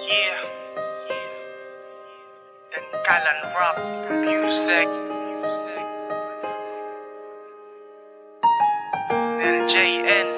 Yeah. Kalan Rap Music. LJN.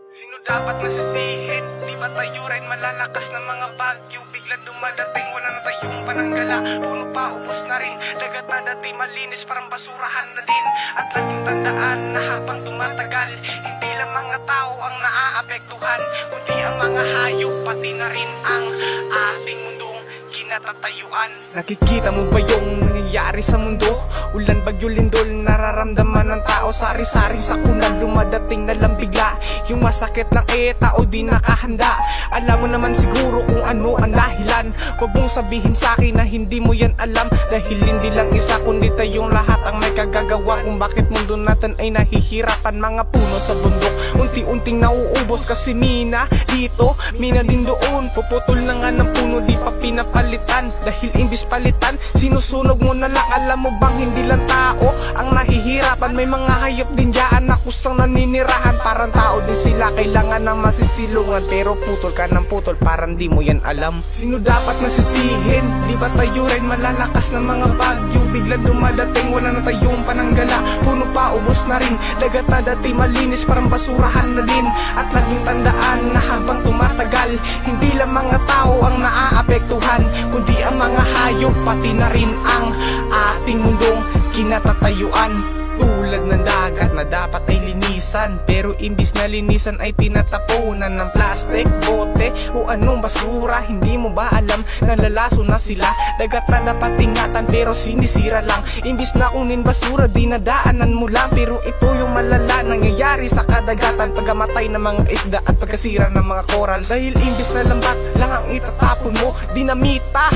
Sino dapat nasisihin? Di ba tayo rin malalakas ng mga bagyo? Biglang dumadating, wala na tayong pananggala. Puno pa, ubos na rin. Dagat na dati malinis, parang basurahan na din. At laging tandaan na habang tumatagal, hindi lang mga tao ang naaapektuhan, kundi ang mga hayop, pati na rin ang ating mundong kinatatayuan. Nakikita mo ba yung nangyayari sa mundo? Ulan, bagyo, lindol, nararamdaman ng tao. Sari-saring sakuna, dumadating na lang bigla. Yung masakit lang tao di nakahanda. Alam mo naman siguro kung ano ang dahilan. Huwag mong sabihin sa akin na hindi mo yan alam, dahil hindi lang isa kundi tayong lahat ang may kagagawa kung bakit mundo natin ay nahihirapan. Mga puno sa bundok, unti-unting nauubos kasi mina dito, mina din doon. Puputol na nga ng puno, di pa pinapalitan. Dahil imbis palitan, sinusunog mo na lang. Alam mo bang hindi lang tao ang nahihirapan, may mga hayop din dyan na kusang naninirahan. Parang tao din sila, kailangan ng masisilungan, pero putol ka ng putol, parang di mo yan alam. Sino dapat nasisihin? Di ba tayo rin malalakas ng mga bagyo? Biglang dumadating, wala na tayong pananggala. Puno pa, ubos na rin. Dagat na dati malinis, parang basurahan na din. At laging tandaan na habang tumatagal, hindi lang mga tao ang naaapektuhan, kundi ang mga hayop, pati na rin ang ating mundong kinatatayuan. Tulad ng dagat na dapat ay linisan, pero imbis na linisan ay tinatapunan ng plastic, bote o anong basura. Hindi mo ba alam na lalaso na sila? Dagat na dapat ingatan pero sinisira lang. Imbis na kunin basura, dinadaanan mo lang. Pero ito yung malala nangyayari sa kadagatan, pagkamatay ng mga isda at pagkasira ng mga corals. Dahil imbis na lambat lang ang itatapon mo, dinamita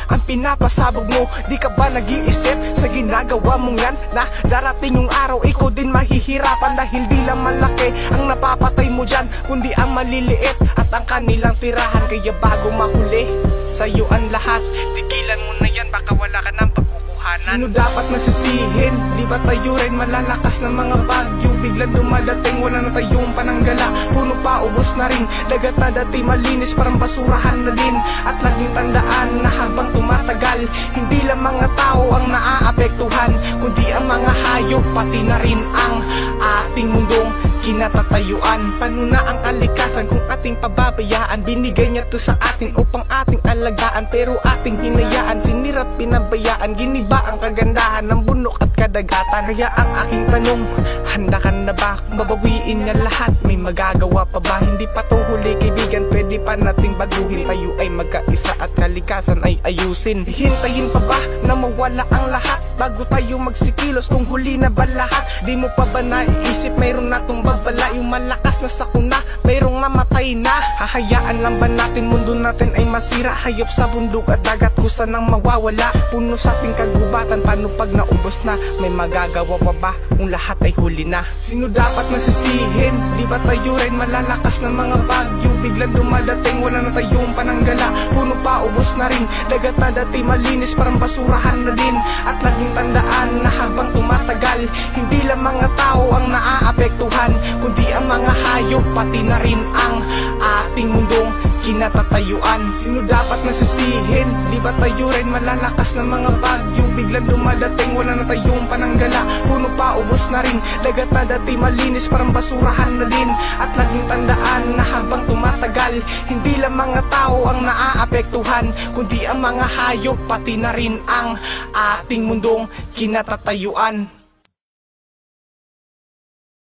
ang pinapasabog mo. Di ka ba nag-iisip sa ginagawa mong yan, na darating yung araw ikaw din mahihirapan? Dahil di lang malaki ang napapatay mo dyan, kundi ang maliliit at ang kanilang tirahan. Kaya bago mahuli sa'yo ang lahat, tigilan mo na yan, baka wala ka ng pagkukuhanan. Sino dapat nasisihin? Di ba tayo rin malalakas ng mga bagyo? Biglang dumadating, wala na tayong pananggala. Puno pa, ubos na rin. Dagat na dati malinis, parang basurahan na din. At laging tandaan na habang tumatagal, hindi lang mga tao ang naaapektuhan, kundi ang mga hayop, pati na rin ang ating mundong kinatatayuan. Paano na ang kalikasan kung ating pababayaan? Binigay niya to sa atin upang ating alagaan, pero ating hinayaan, sinira't pinabayaan. Giniba ang kagandahan ng bundok at kadagatan. Kaya ang aking tanong, handa ka na ba? Babawiin niya lahat, may magagawa pa ba? Hindi pa to huli kaibigan, pwede pa nating baguhin. Tayo ay magkaisa at kalikasan ay ayusin. Hintayin pa ba na mawala ang lahat bago tayo magsikilos? Kung huli na ba lahat? Di mo pa ba naiisip mayroon na tong babala? Yung malakas na sakuna, mayroong namatay na. Hahayaan lang ba natin mundo natin ay masira? Hayop sa bundok at dagat kusa nang mawawala. Puno sa ating kagubatan, paano pag naubos na? May magagawa pa ba kung lahat ay huli na? Sino dapat nasisihin? Di ba tayo rin malalakas ng mga bagyo? Biglang dumadating, wala na tayong pananggala. Puno pa, ubos na rin. Dagat na dati malinis, parang basurahan na din. At laging tandaan na habang tumatagal, hindi lang mga tao ang naaapektuhan, kundi ang mga hayop, pati na rin ang ating mundong kinatatayuan. Sino dapat nasisihin? Di ba tayo rin malalakas ng mga bagyo? Biglang dumadating, wala na tayong pananggala. Puno pa, ubos na rin. Dagat na dati malinis, parang basurahan na din. At laging tandaan na habang tumatagal, hindi lang mga tao ang naaapektuhan, kundi ang mga hayop, pati na rin ang ating mundong kinatatayuan.